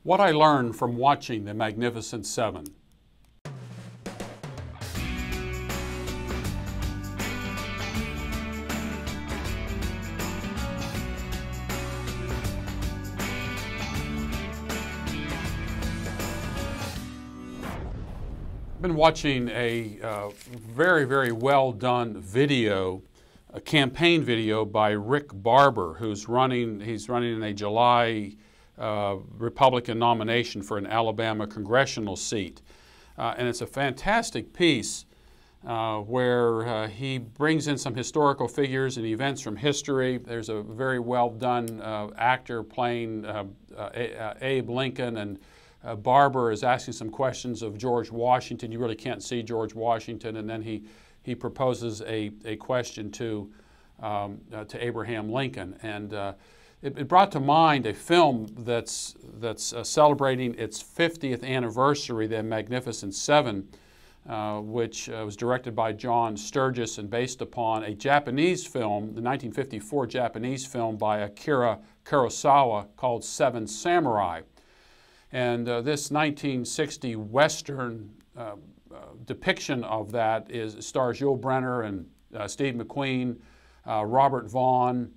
What I learned from watching The Magnificent Seven. I've been watching a very, very well done video, a campaign video by Rick Barber, he's running in a July Republican nomination for an Alabama congressional seat. And it's a fantastic piece where he brings in some historical figures and events from history. There's a very well done actor playing Abe Lincoln, and Barber is asking some questions of George Washington. You really can't see George Washington, and then he proposes a question to Abraham Lincoln. And it brought to mind a film that's celebrating its 50th anniversary, The Magnificent Seven, which was directed by John Sturges and based upon a Japanese film, the 1954 Japanese film by Akira Kurosawa called Seven Samurai. And this 1960 Western depiction of that stars Yul Brynner and Steve McQueen, Robert Vaughn,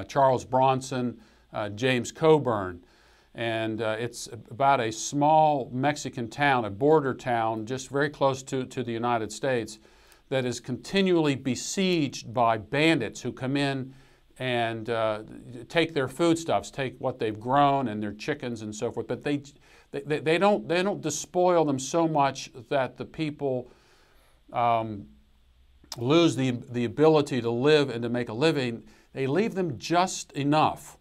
Charles Bronson, James Coburn. And it's about a small Mexican town, a border town just very close to the United States, that is continually besieged by bandits who come in and take their foodstuffs, take what they've grown and their chickens and so forth. But they don't despoil them so much that the people lose the ability to live and to make a living. They leave them just enough,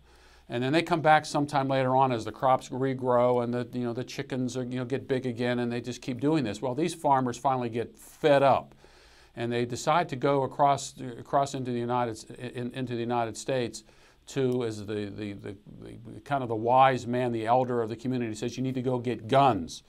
and then they come back sometime later on as the crops regrow and the chickens get big again, and they just keep doing this. Well, these farmers finally get fed up, and they decide to go across into the United States to, as the kind of the wise man, the elder of the community says, you need to go get guns.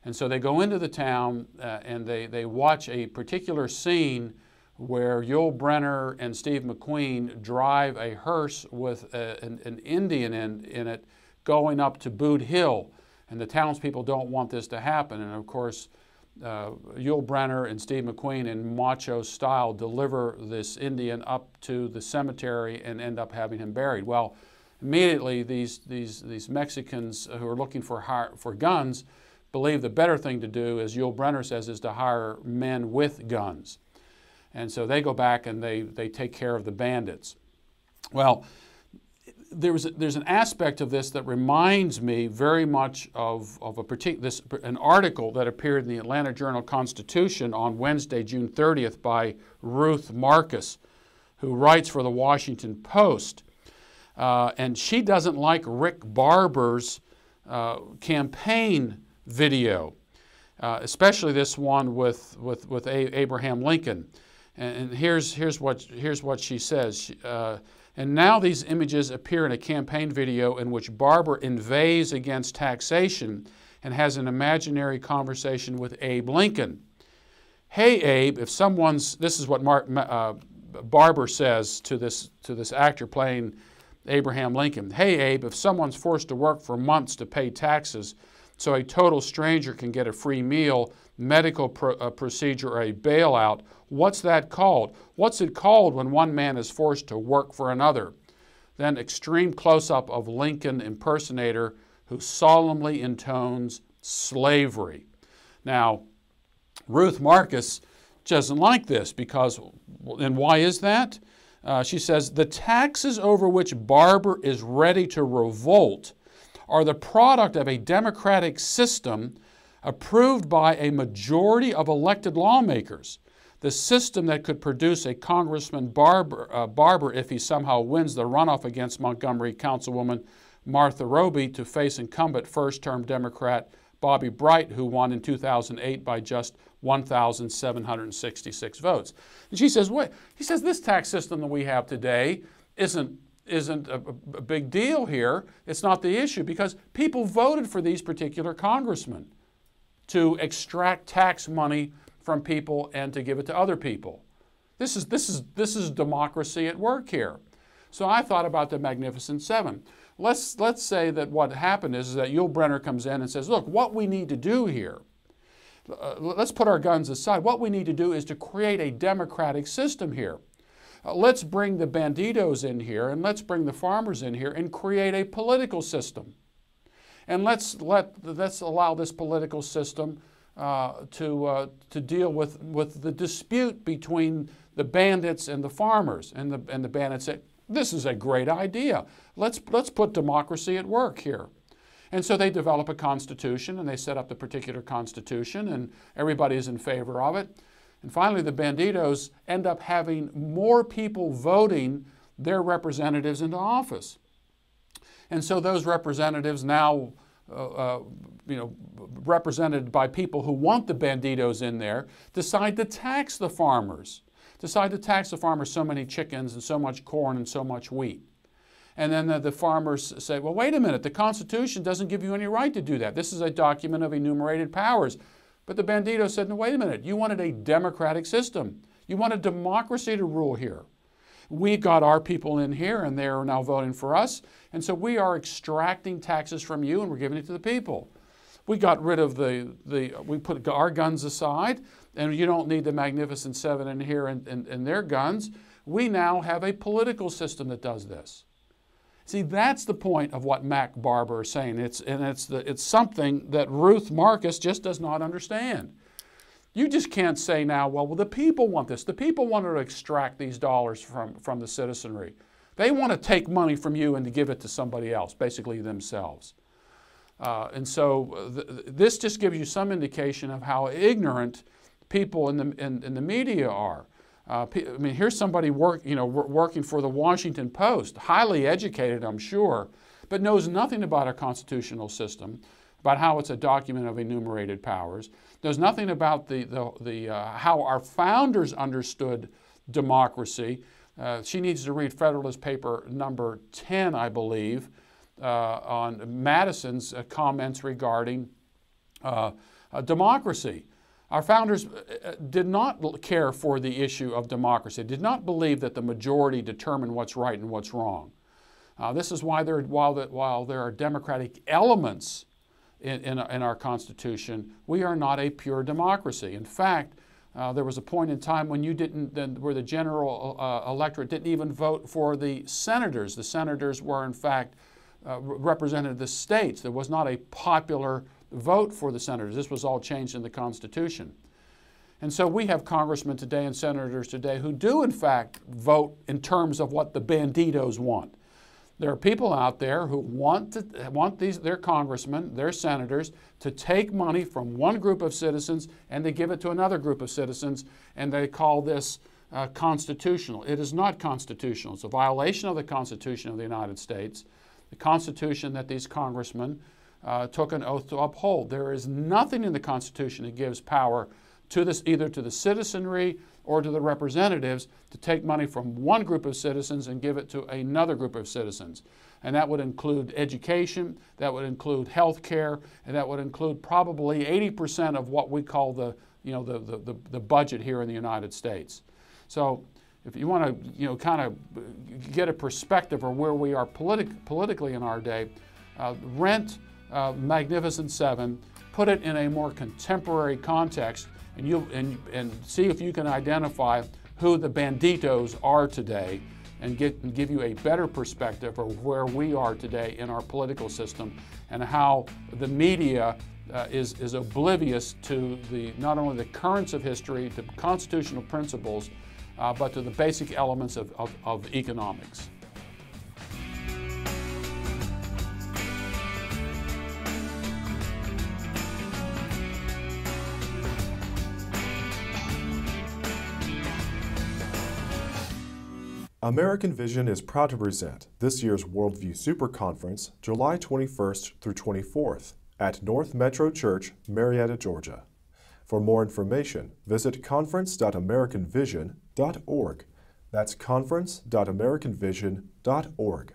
And so they go into the town and they watch a particular scene where Yul Brynner and Steve McQueen drive a hearse with an Indian in it going up to Boot Hill. And the townspeople don't want this to happen. And of course, Yul Brynner and Steve McQueen in macho style deliver this Indian up to the cemetery and end up having him buried. Well, immediately these Mexicans who are looking for guns believe the better thing to do, as Yul Brynner says, is to hire men with guns. And so they go back and they take care of the bandits. Well, there's an aspect of this that reminds me very much of an article that appeared in the Atlanta Journal-Constitution on Wednesday, June 30th by Ruth Marcus, who writes for the Washington Post. And she doesn't like Rick Barber's campaign video, especially this one with Abraham Lincoln. And here's what she says. And now these images appear in a campaign video in which Barber inveighs against taxation and has an imaginary conversation with Abe Lincoln. Hey, Abe, if someone's, this is what Barber says to this actor playing Abraham Lincoln. Hey, Abe, if someone's forced to work for months to pay taxes so a total stranger can get a free meal, medical procedure, or a bailout, what's that called? What's it called when one man is forced to work for another? Then extreme close-up of Lincoln impersonator who solemnly intones slavery. Now, Ruth Marcus doesn't like this because, and why is that? She says, the taxes over which Barber is ready to revolt are the product of a democratic system approved by a majority of elected lawmakers. The system that could produce a Congressman Barber if he somehow wins the runoff against Montgomery Councilwoman Martha Roby to face incumbent first-term Democrat Bobby Bright, who won in 2008 by just 1,766 votes. And she says, wait, he says, this tax system that we have today isn't a big deal here. It's not the issue because people voted for these particular congressmen to extract tax money from people and to give it to other people. This is democracy at work here. So I thought about the Magnificent Seven. let's say that what happened is that Yul Brynner comes in and says, look, what we need to do here, let's put our guns aside. What we need to do is to create a democratic system here. Let's bring the banditos in here, and let's bring the farmers in here and create a political system. And let's allow this political system to deal with the dispute between the bandits and the farmers. And the bandits say, this is a great idea. Let's put democracy at work here. And so they develop a constitution, and they set up the particular constitution, and everybody is in favor of it. And finally, the banditos end up having more people voting their representatives into office. And so those representatives now, represented by people who want the banditos in there, decide to tax the farmers. Decide to tax the farmers so many chickens and so much corn and so much wheat. And then the farmers say, well, wait a minute, the Constitution doesn't give you any right to do that. This is a document of enumerated powers. But the banditos said, no, wait a minute, you wanted a democratic system. You wanted democracy to rule here. We got our people in here, and they are now voting for us, and so we are extracting taxes from you, and we're giving it to the people. We got rid of we put our guns aside, and you don't need the Magnificent Seven in here and their guns. We now have a political system that does this. See, that's the point of what Mac Barber is saying. It's something that Ruth Marcus just does not understand. You just can't say now, well, the people want this. The people want to extract these dollars from the citizenry. They want to take money from you and to give it to somebody else, basically themselves. And so this just gives you some indication of how ignorant people in the media are. I mean, here's somebody working for the Washington Post, highly educated, I'm sure, but knows nothing about our constitutional system, about how it's a document of enumerated powers, knows nothing about how our founders understood democracy. She needs to read Federalist Paper number 10, I believe, on Madison's comments regarding democracy. Our founders did not care for the issue of democracy, did not believe that the majority determined what's right and what's wrong. This is why while there are democratic elements in our Constitution, we are not a pure democracy. In fact, there was a point in time when where the general electorate didn't even vote for the senators. The senators were, in fact, represented the states. There was not a popular vote for the senators. This was all changed in the Constitution. And so we have congressmen today and senators today who do, in fact, vote in terms of what the banditos want. There are people out there who want their congressmen, their senators, to take money from one group of citizens and to give it to another group of citizens, and they call this constitutional. It is not constitutional. It's a violation of the Constitution of the United States, the Constitution that these congressmen took an oath to uphold. There is nothing in the Constitution that gives power to this, either to the citizenry or to the representatives, to take money from one group of citizens and give it to another group of citizens. And that would include education, that would include health care, and that would include probably 80% of what we call the budget here in the United States. So if you want to kind of get a perspective of where we are politically in our day, rent Magnificent Seven, put it in a more contemporary context, and see if you can identify who the banditos are today, and give you a better perspective of where we are today in our political system, and how the media is oblivious to not only the currents of history, to constitutional principles, but to the basic elements of economics. American Vision is proud to present this year's Worldview Super Conference, July 21st through 24th at North Metro Church, Marietta, Georgia. For more information, visit conference.americanvision.org. That's conference.americanvision.org.